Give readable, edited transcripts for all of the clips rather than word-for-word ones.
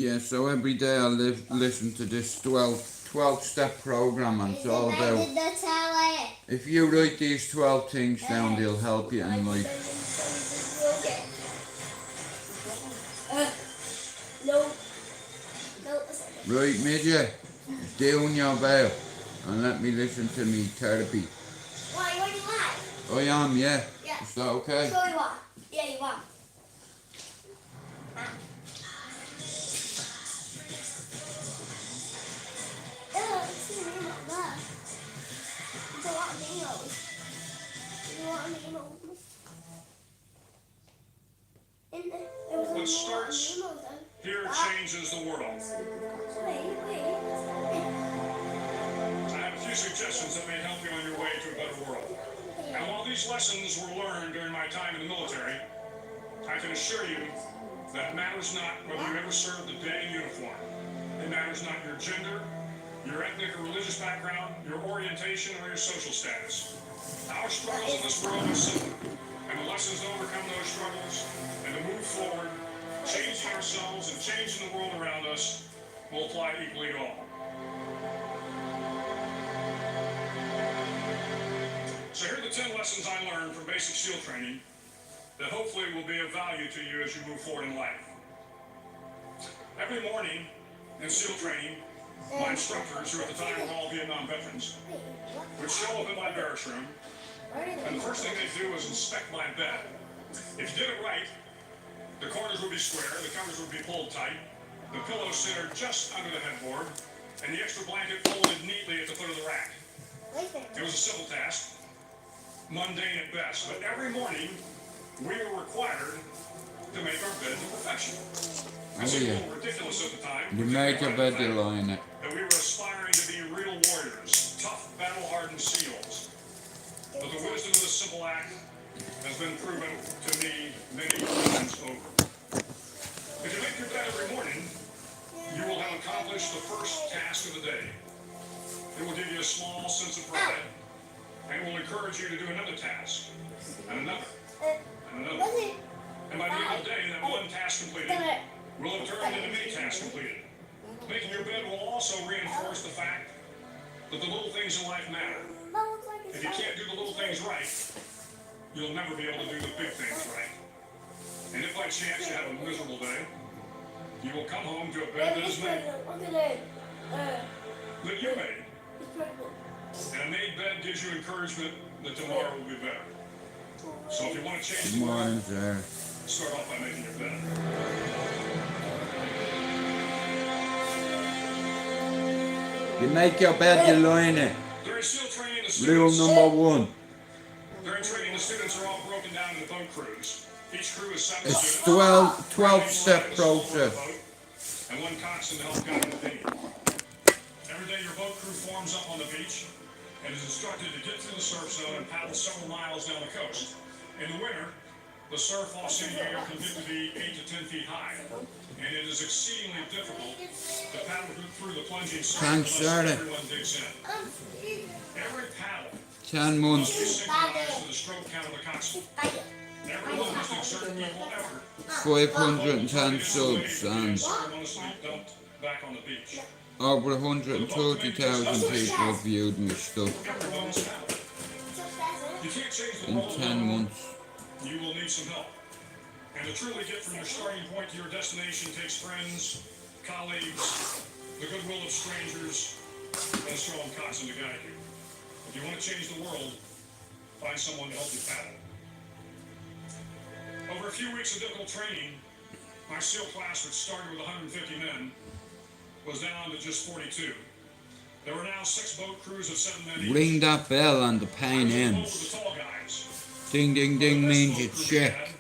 Yeah, so every day I listen to this 12-step program, and it's all about, if you write these 12 things down, they'll help you in life. Right, midget, down your bell and let me listen to me therapy. Why, are you live? I am, yeah. Yeah. Is that okay? Sure you are. Yeah, you are. What starts here changes the world. I have a few suggestions that may help you on your way to a better world. And while these lessons were learned during my time in the military, I can assure you that it matters not whether you ever served a day in uniform. It matters not your gender, your ethnic or religious background, your orientation, or your social status. Our struggles in this world are simple, and the lessons to overcome those struggles and to move forward, changing ourselves and changing the world around us, will apply equally to all. So here are the 10 lessons I learned from basic SEAL training that hopefully will be of value to you as you move forward in life. Every morning in SEAL training, my instructors, who at the time were all Vietnam veterans, would show up in my barracks room, and the first thing they'd do was inspect my bed. If you did it right, the corners would be square, the covers would be pulled tight, the pillow centered just under the headboard, and the extra blanket folded neatly at the foot of the rack. It was a simple task, mundane at best, but every morning we were required to make our bed to perfection. It seemed a little ridiculous at the time. You make your bed, you lie in it. That we were aspiring to be real warriors, tough, battle-hardened SEALs. But the wisdom of this simple act has been proven to me many times over. If you make your bed every morning, you will have accomplished the first task of the day. It will give you a small sense of pride, and it will encourage you to do another task, and another, and another. And by the end of the day, that one task completed will have turned into many tasks completed. Making your bed will also reinforce the fact that the little things in life matter. If you can't do the little things right, you'll never be able to do the big things right. And if by chance you have a miserable day, you will come home to a bed that is made, that you made. And a made bed gives you encouragement that tomorrow will be better. So if you want to change the world, start off by making your bed. You make your bed, you lie in it. During SEAL training, the Rule students... number 1. During training, the students are all broken down into boat crews. Each crew is 7 It's students. 12-step process. And one coxswain to help guide the team. Every day, your boat crew forms up on the beach and is instructed to get through the surf zone and paddle several miles down the coast. In the winter, the surf off San Diego can get to be 8 to 10 feet high, and it is exceedingly difficult to paddle through the plunging surf unless everyone digs in. Every paddle 10 must be months. synchronized to the stroke count of the coxswain. Everyone must exert equal effort. 510 subs and Dumped back on the beach. over 130,000 people have viewed my stuff You can't change the in world 10 alone. months. You will need some help. And to truly get from your starting point to your destination takes friends, colleagues, the goodwill of strangers, and a strong coxswain to guide you. If you want to change the world, find someone to help you paddle. Over a few weeks of difficult training, my SEAL class, which started with 150 men, was down to just 42. There were now 6 boat crews of 7 men each. Ring that bell and the pain The boat ends. with the tall guys. Ding ding ding The means best it's boat crew we check. had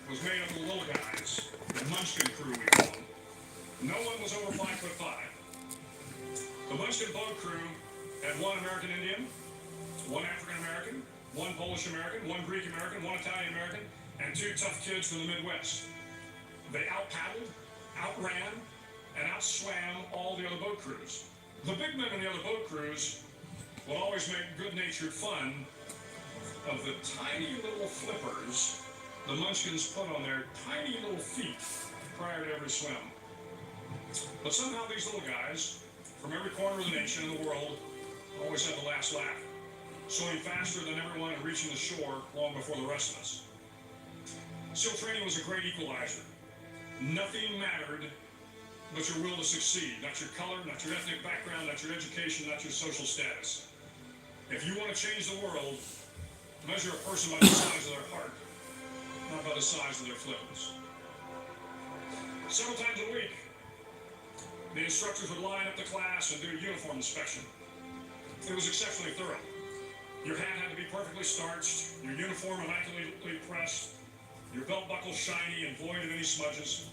was made up of the little guys, the Munchkin crew we call them. No one was over 5'5". The Munchkin boat crew had 1 American Indian, 1 African American, 1 Polish American, 1 Greek American, 1 Italian American, and 2 tough kids from the Midwest. They out-paddled, outran, and outswam all the other boat crews. The big men in the other boat crews would always make good-natured fun of the tiny little flippers the Munchkins put on their tiny little feet prior to every swim. But somehow these little guys, from every corner of the nation and the world, always had the last laugh, swimming faster than everyone and reaching the shore long before the rest of us. SEAL training was a great equalizer. Nothing mattered but your will to succeed, not your color, not your ethnic background, not your education, not your social status. If you want to change the world, measure a person by the size of their heart, not by the size of their flippers. Several times a week, the instructors would line up the class and do a uniform inspection. It was exceptionally thorough. Your hat had to be perfectly starched, your uniform immaculately pressed, your belt buckle shiny and void of any smudges.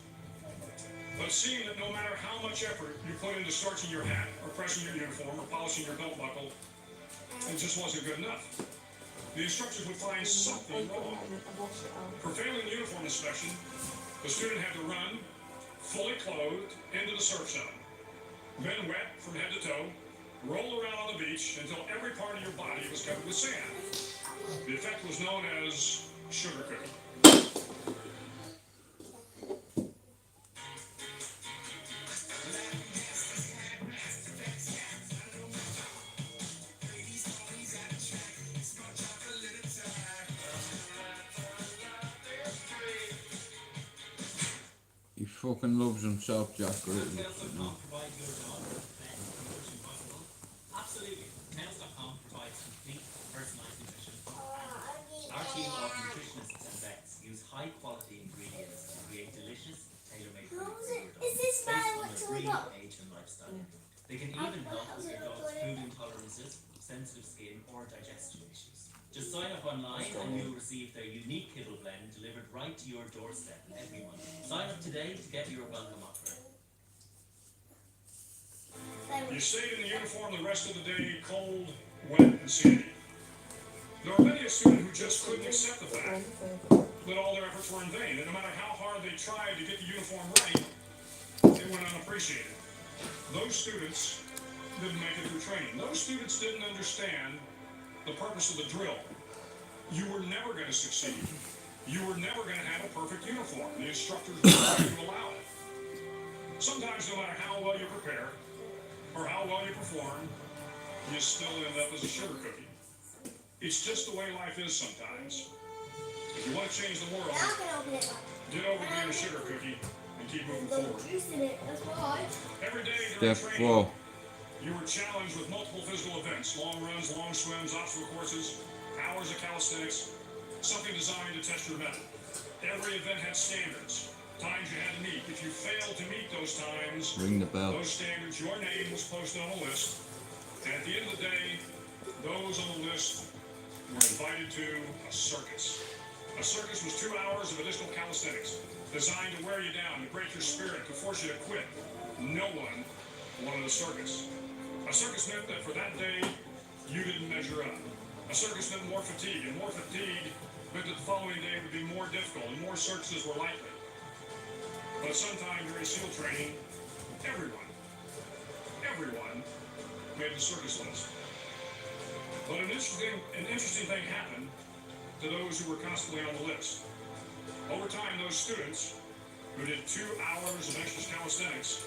But it seemed that no matter how much effort you put into starching your hat, or pressing your uniform, or polishing your belt buckle, it just wasn't good enough. The instructors would find something wrong. For failing the uniform inspection, the student had to run, fully clothed, into the surf zone. Then wet from head to toe, roll around on the beach until every part of your body was covered with sand. The effect was known as sugar cooking. He fucking loves himself, Jack Griffin. No. Absolutely. Nails.com provides complete personalized nutrition. Our team of nutritionists and vets use high quality ingredients to create delicious, tailor-made foods Is this based on what's their all breed, about? age and lifestyle. They can even help with your dog's food intolerances, sensitive skin or digestion issues. Just sign up online and you'll receive their unique kibble blend delivered right to your doorstep every month. Sign up today to get your welcome offer. You stayed in the uniform the rest of the day, cold, wet, and sandy. There were many a student who just couldn't accept the fact that all their efforts were in vain, and no matter how hard they tried to get the uniform right, it went unappreciated. Those students didn't make it through training. Those students didn't understand the purpose of the drill. You were never going to succeed. You were never going to have a perfect uniform. The instructors were not going to allow it. Sometimes, no matter how well you prepare or how well you perform, you still end up as a sugar cookie. It's just the way life is sometimes. If you want to change the world, Now I can open it. get over being a sugar cookie and keep moving forward. Juice in it. That's why. Every day during Step training, 4. you were challenged with multiple physical events, long runs, long swims, obstacle courses, hours of calisthenics, something designed to test your mettle. Every event had standards, times you had to meet. If you failed to meet those times, Ring the bell. those standards, your name was posted on a list. And at the end of the day, those on the list were invited to a circus. A circus was 2 hours of additional calisthenics, designed to wear you down, to break your spirit, to force you to quit. No one wanted a circus. A circus meant that for that day, you didn't measure up. A circus meant more fatigue, and more fatigue meant that the following day would be more difficult, and more circuses were likely. But at some time during SEAL training, everyone made the circus list. But an interesting thing happened to those who were constantly on the list. Over time, those students who did 2 hours of extra calisthenics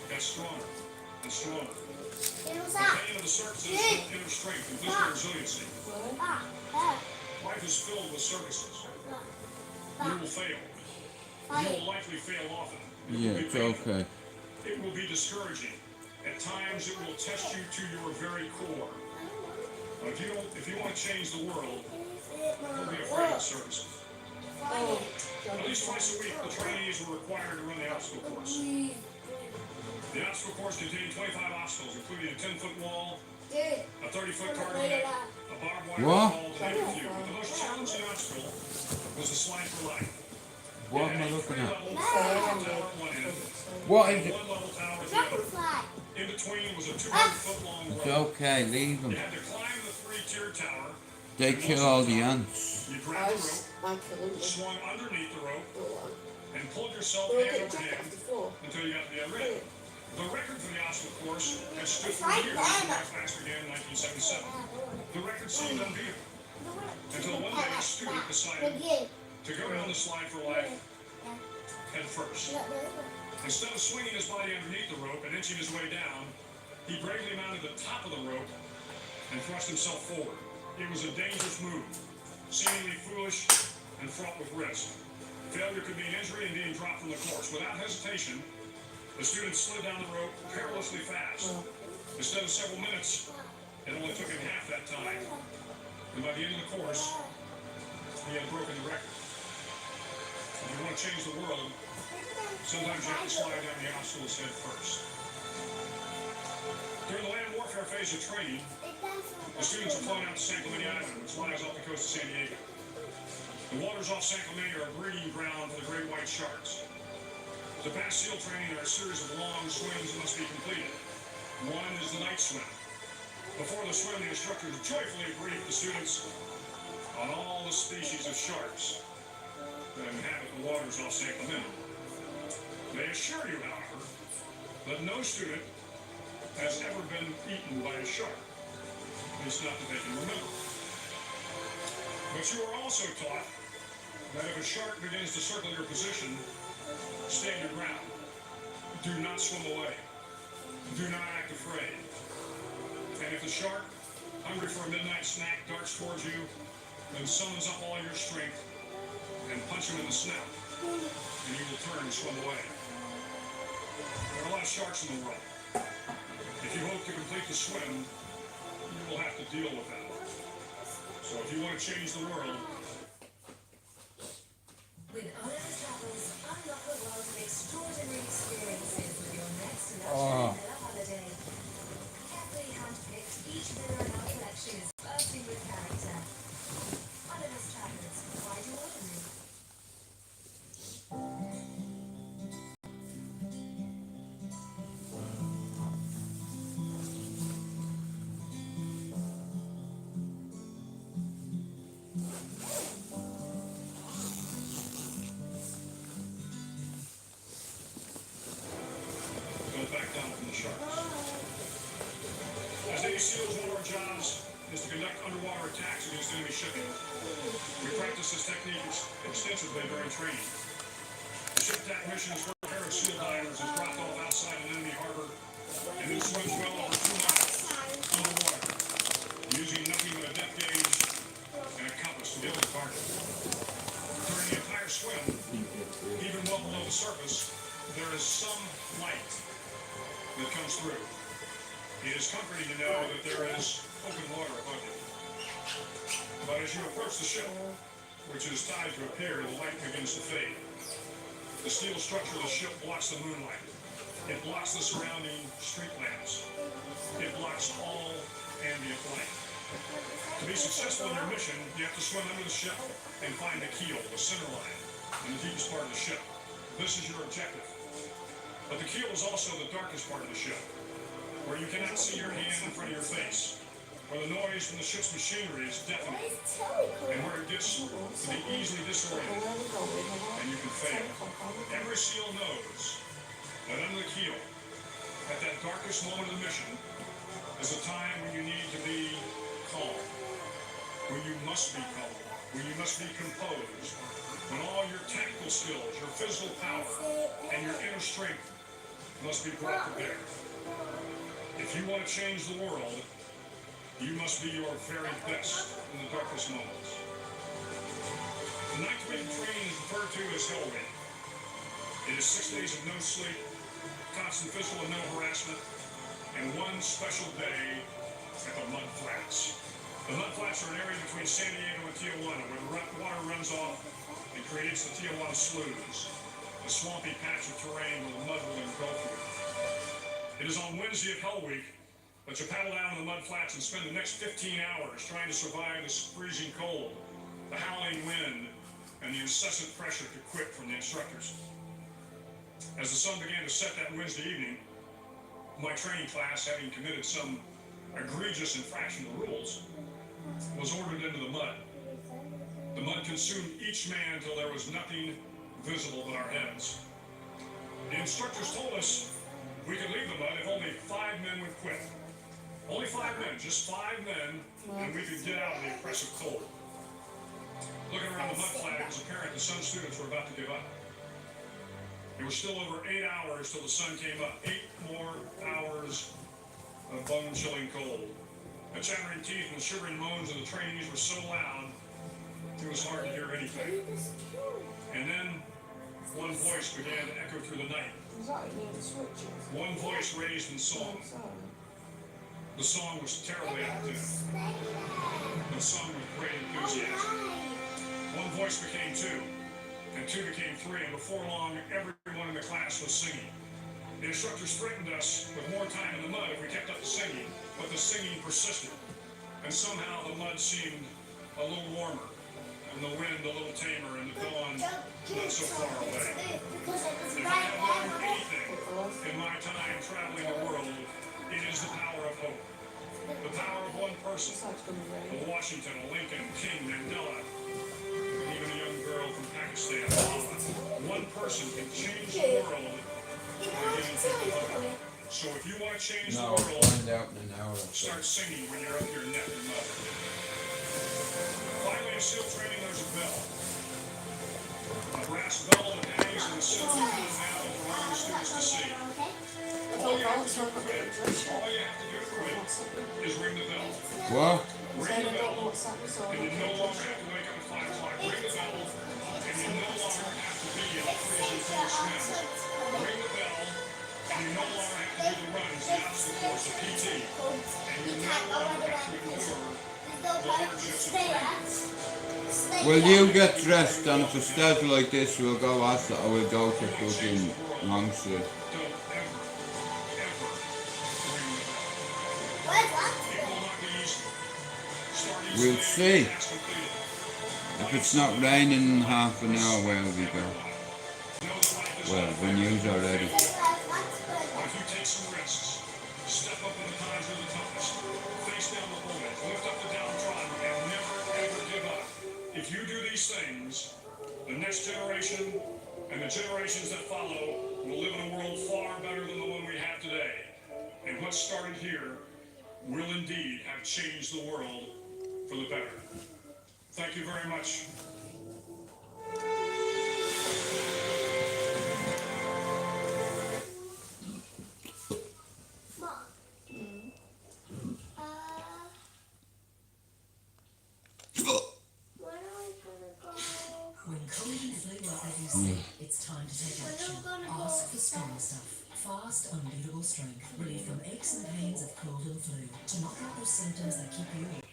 got stronger and stronger. What's The that? pain of the circus is inner strength and physical resiliency. Life is filled with circuses. You will fail. You will likely fail often. It Yeah, will be it's painful. okay. It will be discouraging. At times, it will test you to your very core. But if you want to change the world, don't be afraid of circuses. At least twice a week, the trainees were required to run the obstacle course. The obstacle course contained 25 obstacles, including a 10-foot wall, a 30-foot target net, a barbed wire What? wall, to name a few. But the most challenging obstacle was the slide for life. What am I looking at? Tower at one end, What and is it? one level tower at the other. Dragonfly. In between was a 200-foot-long It's rope. okay, leave You them. had to climb the 3-tiered tower. They kill all the ants. You grabbed the rope, swung underneath the rope, and pulled yourself hand over hand until you got to the other end. The record for the obstacle course had stood for years when I fast began in 1977. The record seemed unbeatable until one day a student decided to go down the slide for life head first. Instead of swinging his body underneath the rope and inching his way down, he bravely mounted the top of the rope and thrust himself forward. It was a dangerous move, seemingly foolish and fraught with risk. Failure could mean injury and being dropped from the course. Without hesitation, the student slid down the rope perilously fast. Instead of several minutes, it only took him half that time. And by the end of the course, he had broken the record. If you want to change the world, sometimes you have to slide down the obstacles head first. During the land warfare phase of training, the students are flown out to San Clemente Island, which lies off the coast of San Diego. The waters off San Clemente are a breeding ground for the great white sharks. To pass SEAL training, there are a series of long swims that must be completed. One is the night swim. Before the swim, the instructors joyfully brief the students on all the species of sharks that inhabit the waters off San Clemente. They assure you, however, that no student has ever been eaten by a shark. At least not that they can remember. But you are also taught that if a shark begins to circle your position, stand your ground. Do not swim away. Do not act afraid. And if the shark, hungry for a midnight snack, darts towards you, then summons up all your strength and punch him in the snout, and you will turn and swim away. There are a lot of sharks in the world. If you hope to complete the swim, you will have to deal with them. So if you want to change the world, with Oliver's Travels, unlock the world of extraordinary experiences with your next luxury villa holiday. Carefully handpicked, each villa in our collection is bursting with character. Oliver's Travels, why do ordinary? don't back down from the sharks. As Navy SEALs, one of our jobs is to conduct underwater attacks against enemy shipping. We practice this technique extensively during training. The ship attack mission is where a pair of SEAL divers is dropped off outside an enemy harbor and then swims well over 2 miles underwater, using nothing but a depth gauge and a compass to get to the target. During the entire swim, even well below the surface, there is some light that comes through. It is comforting to know that there is open water above you. But as you approach the ship, which is tied to a pier, the light begins to fade. The steel structure of the ship blocks the moonlight. It blocks the surrounding street lamps. It blocks all ambient light. To be successful in your mission, you have to swim under the ship and find the keel, the center line, in the deepest part of the ship. This is your objective. But the keel is also the darkest part of the ship, where you cannot see your hand in front of your face, where the noise from the ship's machinery is deafening, and where it gets to be easily disoriented, and you can fail. Every SEAL knows that under the keel, at that darkest moment of the mission, is a time when you need to be calm, when you must be calm, when you must be composed, when all your tactical skills, your physical power, and your inner strength must be brought to bear. If you want to change the world, you must be your very best in the darkest moments. The night week of training is referred to as Hell Week. It is 6 days of no sleep, constant physical and mental harassment, and one special day at the Mud Flats. The Mud Flats are an area between San Diego and Tijuana where the water runs off and creates the Tijuana Sloughs, a swampy patch of terrain where the mud will engulf you. It is on Wednesday of Hell Week that you paddle down to the mud flats and spend the next 15 hours trying to survive the freezing cold, the howling wind, and the incessant pressure to quit from the instructors. As the sun began to set that Wednesday evening, my training class, having committed some egregious infraction of the rules, was ordered into the mud. The mud consumed each man until there was nothing visible but our heads. The instructors told us we could leave the mud if only 5 men would quit. Only 5 men, just 5 men, and we could get out of the oppressive cold. Looking around the mud flat, it was apparent that some students were about to give up. It was still over 8 hours till the sun came up. 8 more hours of bone-chilling cold. The chattering teeth and the shivering moans of the trainees were so loud, it was hard to hear anything. And then, one voice began to echo through the night. One voice raised in song. The song was terribly out of tune. The song with great enthusiasm. One voice became 2, and 2 became 3, and before long, everyone in the class was singing. The instructors threatened us with more time in the mud if we kept up the singing, but the singing persisted, and somehow the mud seemed a little warmer, and the wind a little tamer, and the dawn not so far away. If I have learned anything in my time traveling the world, it is the power of hope. The power of one person. A Washington, a Lincoln, King, Mandela, and even a young girl from Pakistan, Malala. One person can change the world by giving people hope. So if you want to change the No, world, find out in an hour. start singing when you're up your neck and mother. Finally, in SEAL training, there's a bell. A brass bell that hangs in the center of the now for army students to see. All you have to do for it is ring the bell. What? Ring the bell, and you no longer have to wake up at 5 o'clock. Ring the bell, and you no longer have to be in a freezing cold swim. Ring the bell, and you no longer have to do the runs, the obstacle course, the PT, and you no longer have to endure the hardships of training. Will you get dressed, and if it stays like this, we'll go after, or we'll go to fucking long sleeve. Don't ever, ever ring the bell. Where's that? It will not be easy. Start each We'll day see. with tasks completed. If it's not raining in half an hour, where will we go? Know that life is Well, not the news already. But if you take some risks, step up in the times of the toughest, face down the bullet, lift up the downtrodden, and never ever give up. If you do these things, the next generation and the generations that follow will live in a world far better than the one we have today. And what started here will indeed have changed the world for the better. Thank you very much. Mom. When are we gonna go? When cold and flu are at your seat, it's time to take action. Ask for strong stuff. Fast, unbeatable strength. Relief from aches and pains of cold and flu. To knock out those symptoms that keep you awake.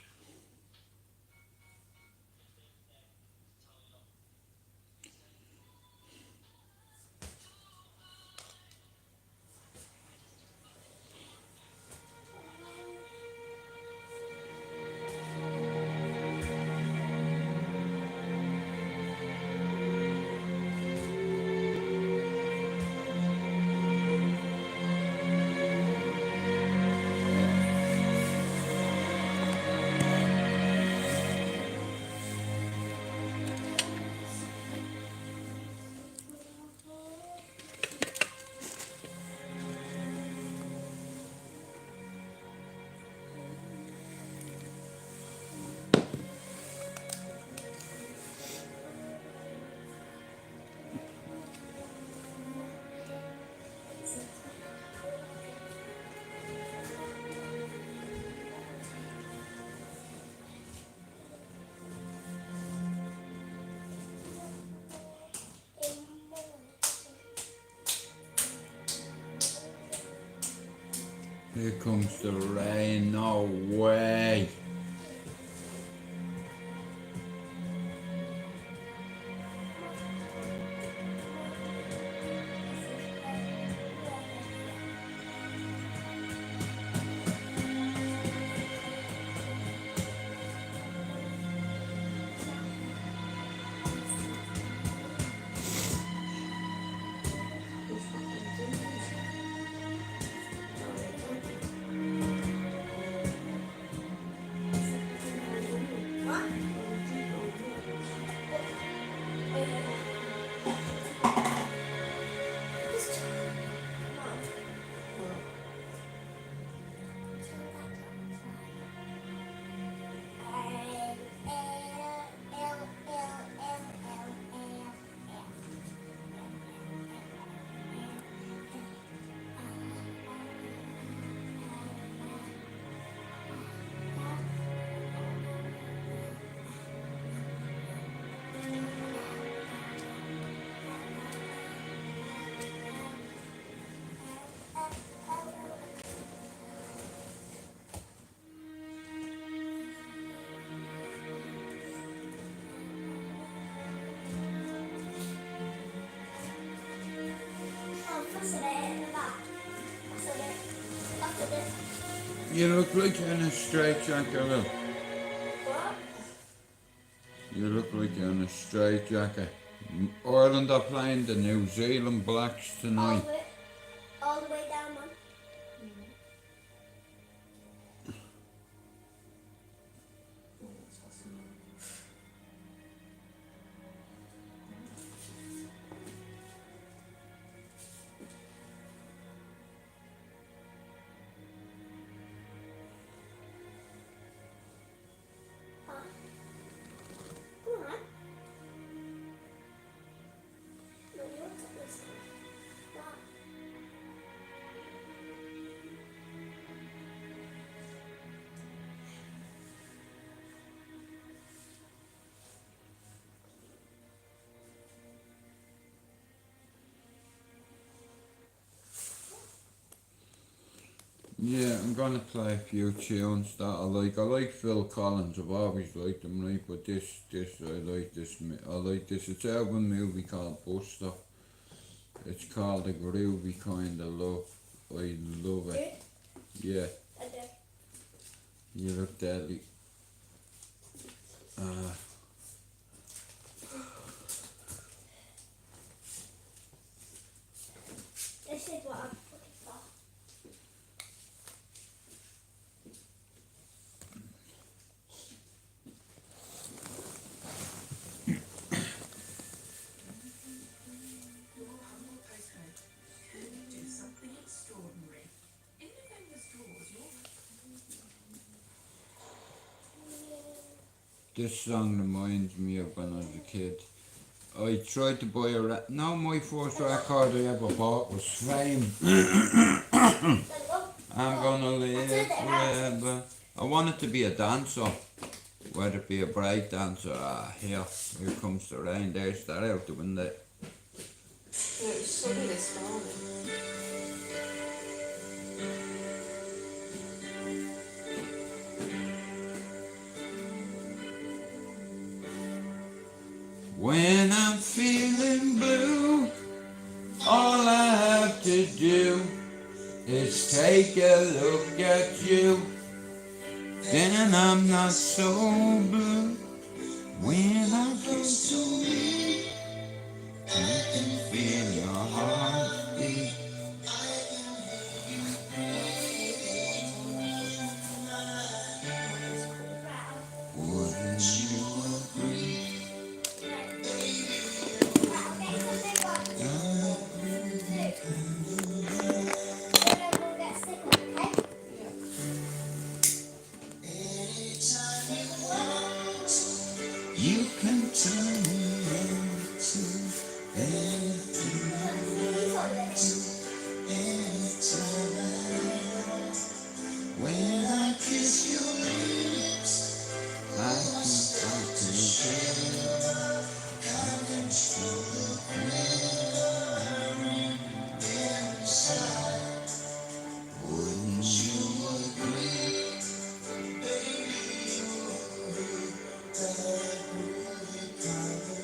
Here comes the rain, no way. You look like you're in a straitjacket, look. What? You look like you're in a straitjacket. Ireland are playing the New Zealand Blacks tonight. All the way down, man. Come on. No, you look at this one. What? Yeah, I'm gonna play a few tunes that I like. I like Phil Collins. I've always liked him, right? But I like this. I like this. It's out of a movie called Buster. It's called A Groovy Kind of Love. I love it. Yeah, I do. you look deadly. This is what I'm looking for. Your humble postcode could do something extraordinary. In November's draws, This song reminds me of when I was a kid. I tried to buy no, my first record I ever bought was Fame. I'm gonna live forever. I wanted to be a dancer, whether it be a break dancer. Here comes the rain. There's that out the window. It was sunny this morning. When I'm feeling blue, all I have to do is take a look at you. Then I'm not so blue. When I feel so weak, I can feel your heartbeat. Wouldn't you agree? You can turn me into anything when I kiss your lips. I can start to share. I can feel the pain inside. Wouldn't you agree? Baby, you're that groovy kind of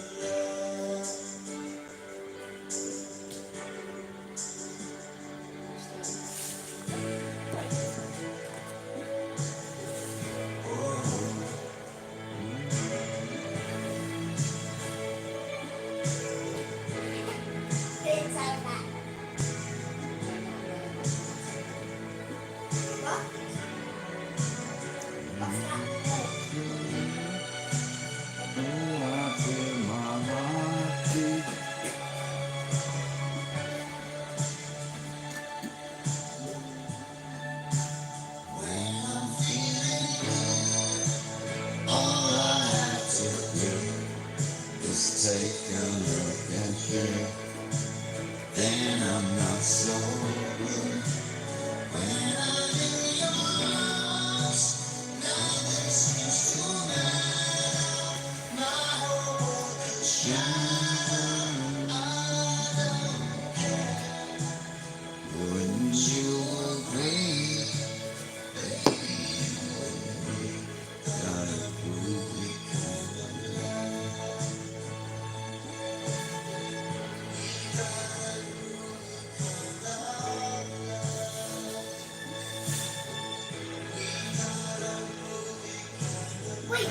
Wait,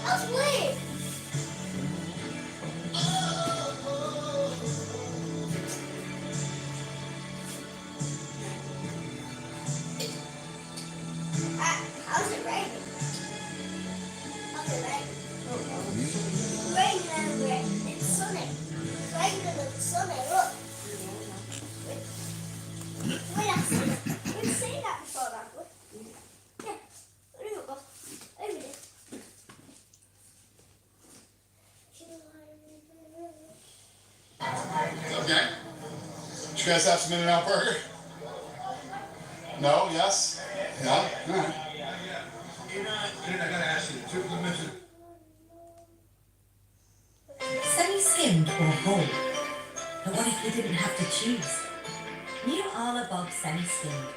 that's weird. How's it raining? How's it raining? Raining everywhere. It's sunny. It's raining and it's sunny. Look. Wait, I've seen it. We've seen that before, haven't we? Yeah. Look, over there. Okay. Did you guys have some In-N-Out burger? No? Yes? Yeah? All right. I gotta ask you, two mention. Semi-skimmed or whole? But what if you didn't have to choose? New all above semi-skimmed.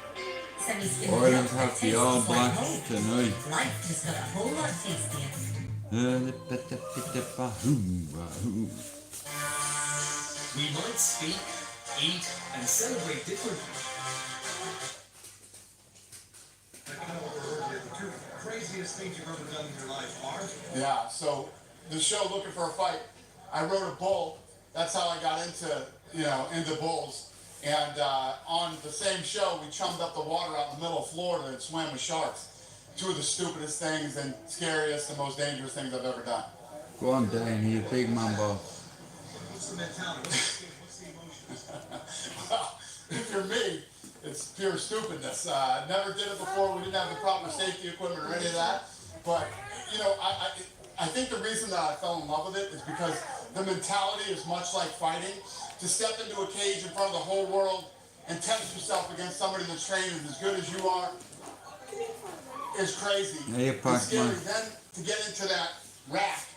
Semi-skimmed Ireland milk that have the tastes All like Blacks whole. tonight. Life just got a whole lot tastier. We might speak, eat, and celebrate differently. The two craziest things you've ever done in your life are? Yeah, so the show Looking for a Fight, I wrote a bull. That's how I got into bulls. And on the same show, we chummed up the water out in the middle of Florida and swam with sharks. Two of the stupidest things and scariest and most dangerous things I've ever done. Go on, Dan, you big man boss. What's the mentality? What's the emotion? Well, if you're me, it's pure stupidness. Never did it before. We didn't have the proper safety equipment or any of that. But, I think the reason that I fell in love with it is because the mentality is much like fighting. To step into a cage in front of the whole world and test yourself against somebody that's trained as good as you are is crazy. Hey, It's scary. man. Then to get into that rack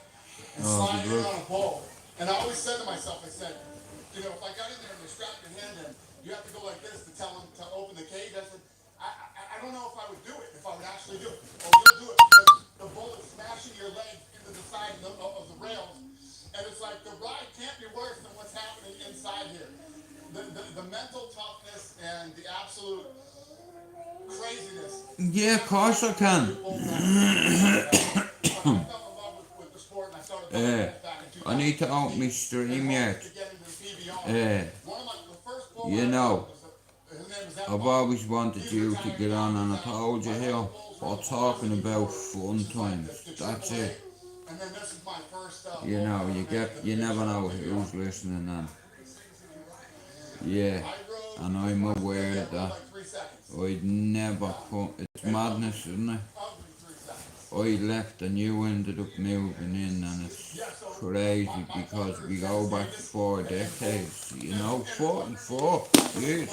and Oh, slide the in on a bowl. And I always said to myself, I said, if I got in there and they strapped your hand in, you have to go like this to tell them to open the cage. I said, I don't know if I would do it, if I would actually do it. Oh, you'll do it because the bull is smashing your leg into the side of the rails. And it's like the ride can't be worse than what's happening inside here. The mental toughness and the absolute craziness. Yeah, of course I can. I need to open my stream yet. I've always wanted you to get on, and I told you here, we're talking about fun times. That's it. You never know who's listening, and yeah, and I'm aware of that. I'd never put, it's madness, isn't it? I left and you ended up moving in, and it's crazy because we go back 4 decades, 44 years.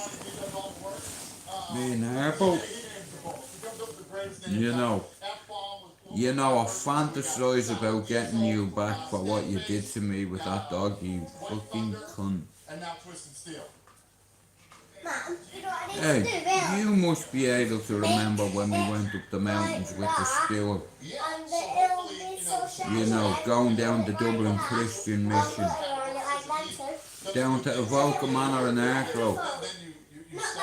Me and Harpo, I fantasize about getting you back for what you did to me with that dog, you fucking cunt. Mum, you know what I need to do, Hey, you must be able to remember when we went up the mountains with the school. And it'll be so sad. Going down the Dublin Christian Mission, down to Evoca Manor in Arklow.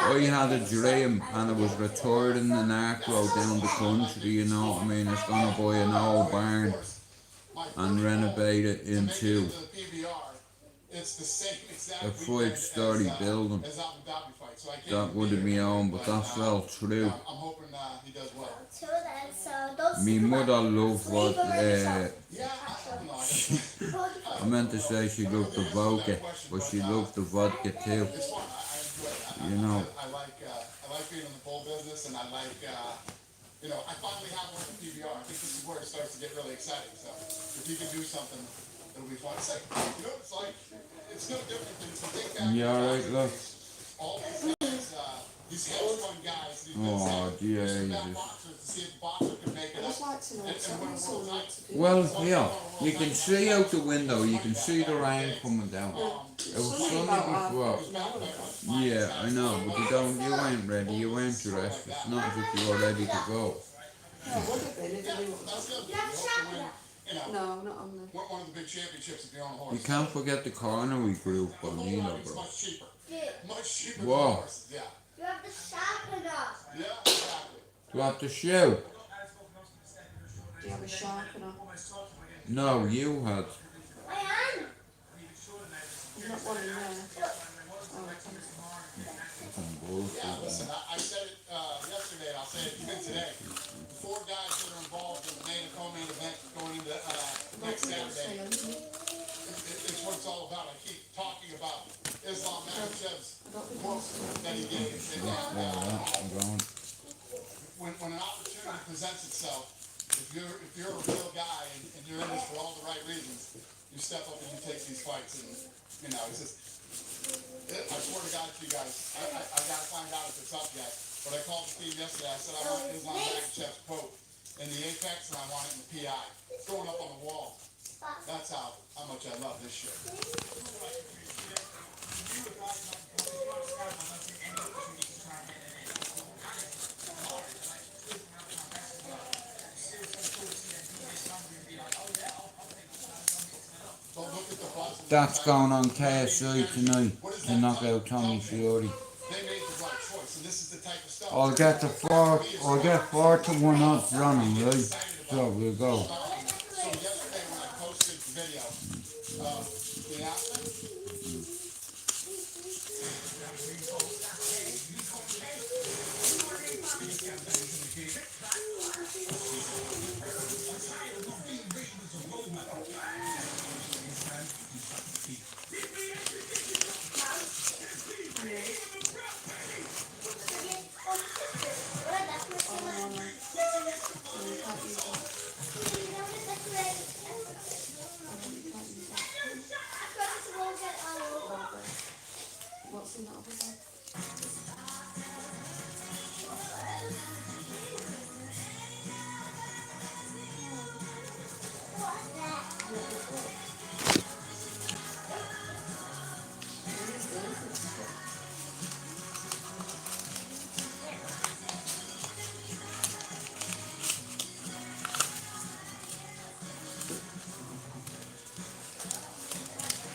I had a dream and I was retiring in Arklow down the country, you know what I mean? It's gonna buy an old barn and renovate it into a 5-story building. That would have been my own, but that fell through. My mother loved what, I meant to say she loved the vodka, but she loved the vodka too. I like being in the bull business, and I finally have one in the PBR. I think this is where it starts to get really exciting. So if you can do something, it'll be fun. It's like, it's like, it's no different than to take back. You alright, look? All these guys, these hedge guys, these Oh, Jesus. boxers to see if the boxer can make it up. Well, yeah, you can see out the window, you can see the rain coming down. It was sunny before. Yeah, I know, but you ain't ready, you ain't dressed. It's not as if you were ready to go. No, not on the. One of the big championships if you're on a horse. You can't forget the coronary group on Nino, bro. Much cheaper. Much cheaper Whoa. than horses, yeah. You have to sharpen us. Yeah, exactly. Do I have to shoot? Do you have shark and all. No, you had. I am. There's not one in there. Oh, okay. Yeah, listen, I said it yesterday, and I'll say it again today. 4 guys that are involved in the main and co-main event going into next Saturday. It's what it's all about. I keep talking about Islam Makhachev's quote that he gave. I'm going. When an opportunity presents itself, if you're a real guy and you're in this for all the right reasons, you step up and you take these fights, and you know it's just. I swear to God to you guys, I gotta find out if it's up yet. But I called the team yesterday. I said I want Islam Makhachev's quote in the apex, and I want it in the PI. It's going up on the wall. That's how much I love this shit. That's going on KSI tonight to knock out Tommy Fury. They made the right choice, and this is the type of stuff. I'll get 4 to 1 odds on him, right? So we'll go. So yesterday when I posted the video of the announcement, What's in that other bag?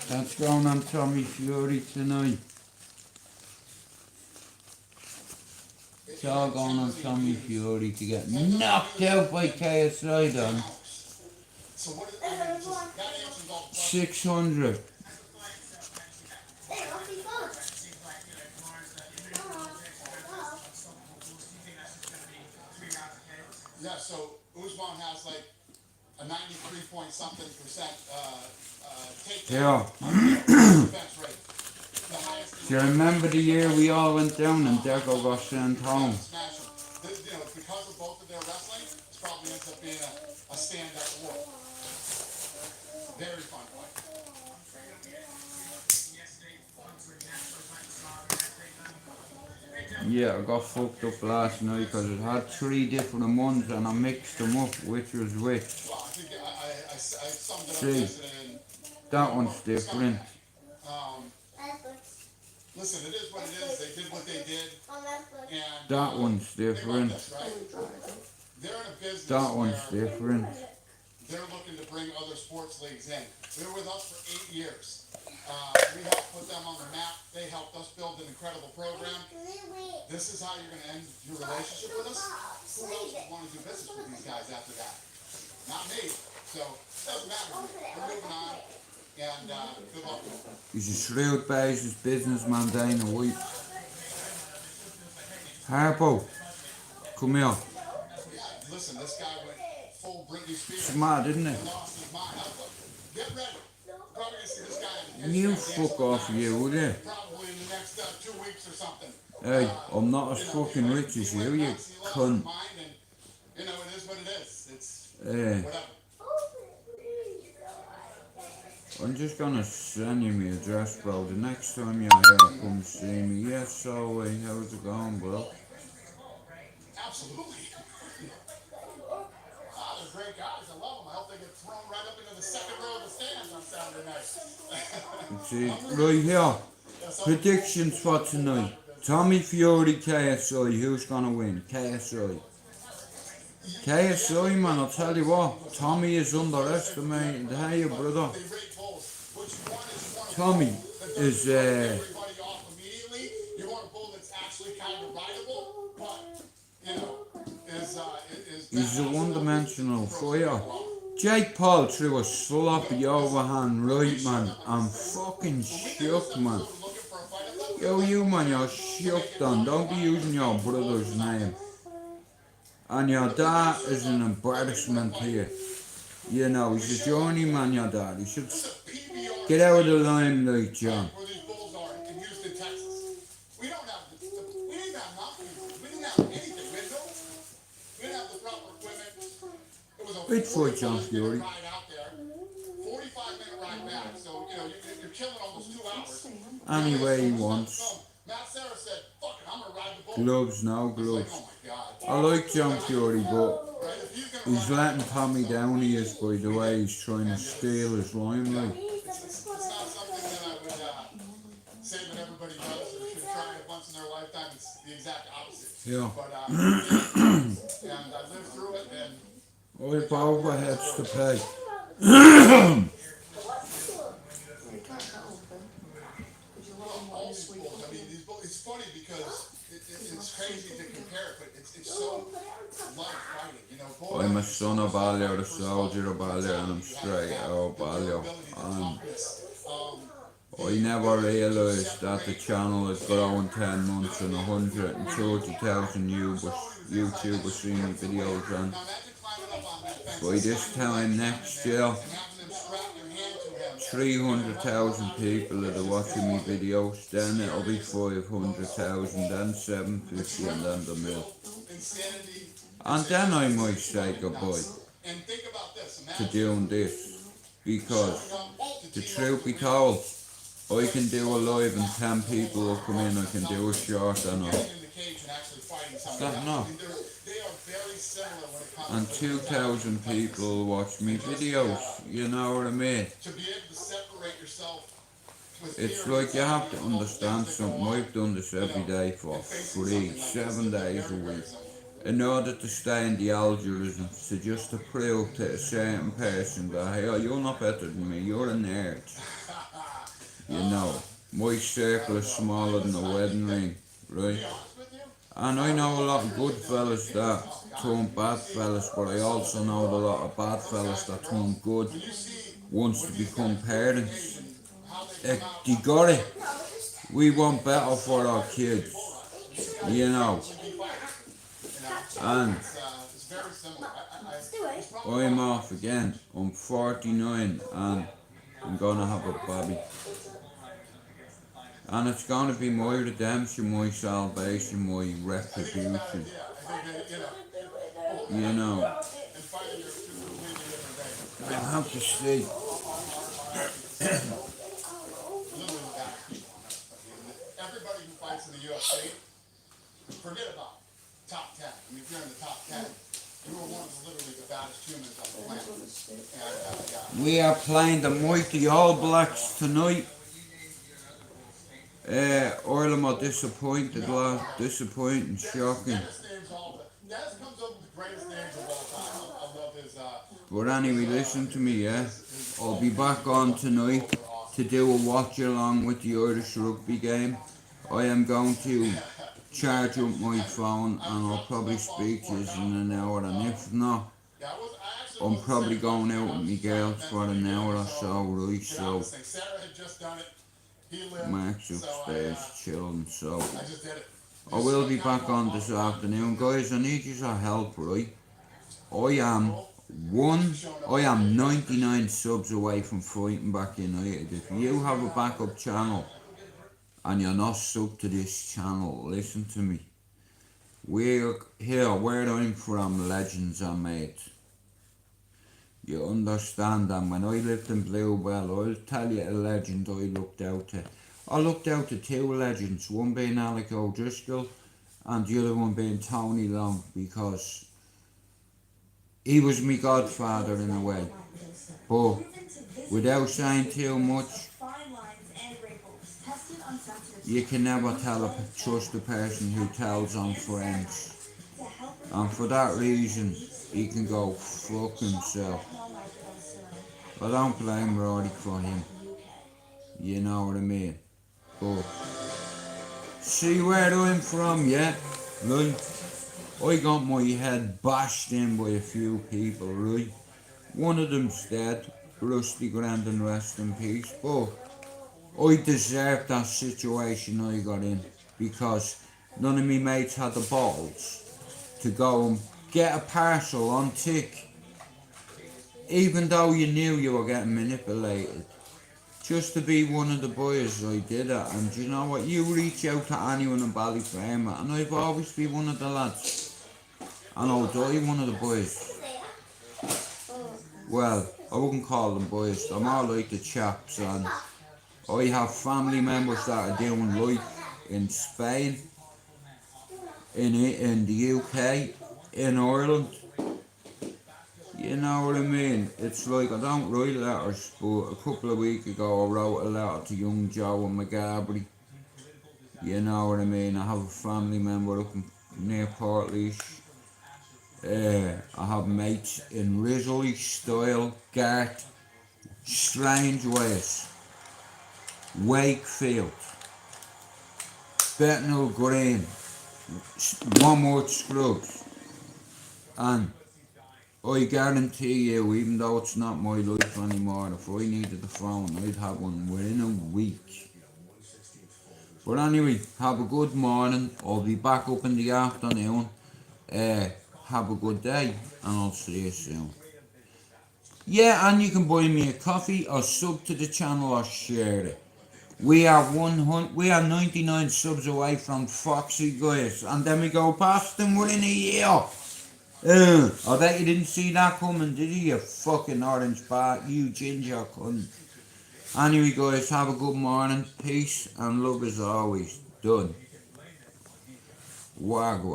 That's going on Tommy Fury tonight. It's all going on Tommy Fury to get knocked out by KSI then. so what is, I mean, just, that answers all the questions. 600. Yeah, so Usman has like a 93 point something percent takedown defense rate. The highest. Do you remember the year we all went down and Deco got sent home? Smash him. You know, because of both of their wrestling, this probably ends up being a standout war. Very fun fight. Yeah, I got fucked up last night because it had 3 different ones and I mixed them up, which was which. Well, I think I summed it up See, yesterday. that one's different. Listen, it is what it is. They did what they did. And That one's different. they're in a business That one's where different. they're looking to bring other sports leagues in. They were with us for 8 years. We helped put them on the map. They helped us build an incredible program. This is how you're going to end your relationship with us? Who else would want to do business with these guys after that? Not me. So, it doesn't matter. We're moving on. And good luck. He's a shrewd basis businessman, Dana White. Harpo, come here. Yeah, listen, this guy went full Britney Spears. It's mad, isn't it? Lost his mind. Get ready. Probably going to see this guy in You fuck off, you, would you? probably in the next 2 weeks or something. Hey, I'm not as fucking rich as you, you cunt. And, you know, it is what it is. It's Hey, whatever. I'm just gonna send you my address, bro. The next time you're here, come see me. Yes, so, how's it going, bro? Absolutely. They're great guys. I love them. I hope they get thrown right up into the second row of the stands on Saturday night. See, right here. Predictions for tonight. Tommy Fury, KSI. Who's gonna win? KSI. KSI, man, I'll tell you what. Tommy is underestimated. Hey, brother. Tommy is, Everybody off immediately. You want a bull that's actually kind of rideable, but, you know, is He's a one-dimensional fighter. Jake Paul threw a sloppy overhand right, man. I'm fucking shook, man. Yo, you, man, you're shook, Don. Don't be using your brother's name. And your dad is an embarrassment to you. You know, he's a journeyman, your dad. He should get out of the limelight, John. Where these bulls are in Houston, Texas. We don't have we didn't have mouthpieces. We didn't have anything. We didn't have the proper equipment. It was a Wait for it, John 45-minute Fury. ride out there, 45-minute ride back. So, you know, you're killing almost 2 hours. Anyway, he wants. Matt Sarah said, fuck it, I'm going to ride the bull. Gloves, no It's like, gloves. oh my God. I like John Fury, but Right? If he's gonna he's ride letting Tommy down, he is, by the way he's trying to steal his limelight. it's not something that I would say that everybody does or should try it once in their lifetime. It's the exact opposite. Yeah. But, and I lived through it, and I've overheads to pay. all these bulls, I mean, it's funny because it's crazy to compare it, but it's so like fighting, you know. Bulls I'm a son of Ballier, a soldier of Ballier, and I'm straight out Ballier. And I never realised that the channel had grown 10 months and 130,000 YouTubers seen my videos, and by this time next year, 300,000 people that are watching my videos, then it'll be 500,000, then 750, and then the mill. And then I might say goodbye to doing this, because the truth be told, I can do a live and 10 people will come in, I can do a short and all. That no. And 2,000 people will watch me videos, you know what I mean? It's like you have to understand something. I've done this every day for free, 7 days a week, in order to stay in the algorithm, just to prove to a certain person that, hey, you're not better than me, you're a nerd. You know, my circle is smaller than a wedding ring, right? And I know a lot of good fellas that turn bad fellas, but I also know a lot of bad fellas that turn good once to become parents. They got it. We want better for our kids, you know. And I'm off again. I'm 49 and I'm gonna have a baby. And it's gonna be my redemption, my salvation, my retribution. You know. I have to see. everybody who fights in the UFC, forget about top 10. I mean, if you're in the top 10, you were one of literally the baddest humans on the planet. And, We are playing the mighty All Blacks tonight. Ireland are disappointed, lad. Disappointing, shocking. Dennis comes up with the greatest names of all time. I love his. But anyway, listen to me, yeah? I'll be back on tonight to do a watch along with the Irish rugby game. I am going to charge up my phone and I'll probably speak to you in an hour, and if not, I'm probably going out with my girls for an hour or so, right? So Mark's upstairs chilling, so I will be back on this afternoon. Guys, I need your help, right? I am 99 subs away from Fighting Back United. If you have a backup channel and you're not subbed to this channel, listen to me. We're here, where I'm from, legends are made. You understand? And when I lived in Bluebell, I'll tell you a legend I looked out to. I looked out to two legends, one being Alec O'Driscoll and the other one being Tony Long, because he was my godfather in a way. But without saying too much, you can never trust a person who tells on friends. And for that reason, he can go fuck himself. I don't blame Roddy for him. You know what I mean? But see where I'm from, yeah? Right? I got my head bashed in by a few people, right? One of them's dead, Rusty Grandin, rest in peace, but I deserved that situation I got in because none of me mates had the balls to go and get a parcel on tick, even though you knew you were getting manipulated. Just to be one of the boys, I did it, and you know what? You reach out to anyone in Ballyfermot, and I've always been one of the lads, and I'll die one of the boys. Well, I wouldn't call them boys, they're more like the chaps, and I have family members that are doing life in Spain, in the UK, in Ireland. You know what I mean? It's like I don't write letters, but a couple of weeks ago I wrote a letter to young Joe and McGabry. You know what I mean? I have a family member up near Portlaoise. I have mates in Risley, Style, Gart, Strange Ways, Wakefield, Bethnal Green, Wormwood Scrubs, and I guarantee you, even though it's not my life anymore, if I needed a phone, I'd have one within a week. But anyway, have a good morning. I'll be back up in the afternoon. Have a good day, and I'll see you soon. Yeah, and you can buy me a coffee or sub to the channel or share it. We are 99 subs away from Foxy, guys, and then we go past them within a year. I bet you didn't see that coming, did you? You fucking orange bat, you ginger cunt. Anyway, guys, have a good morning. Peace and love as always. Done. Wagwan.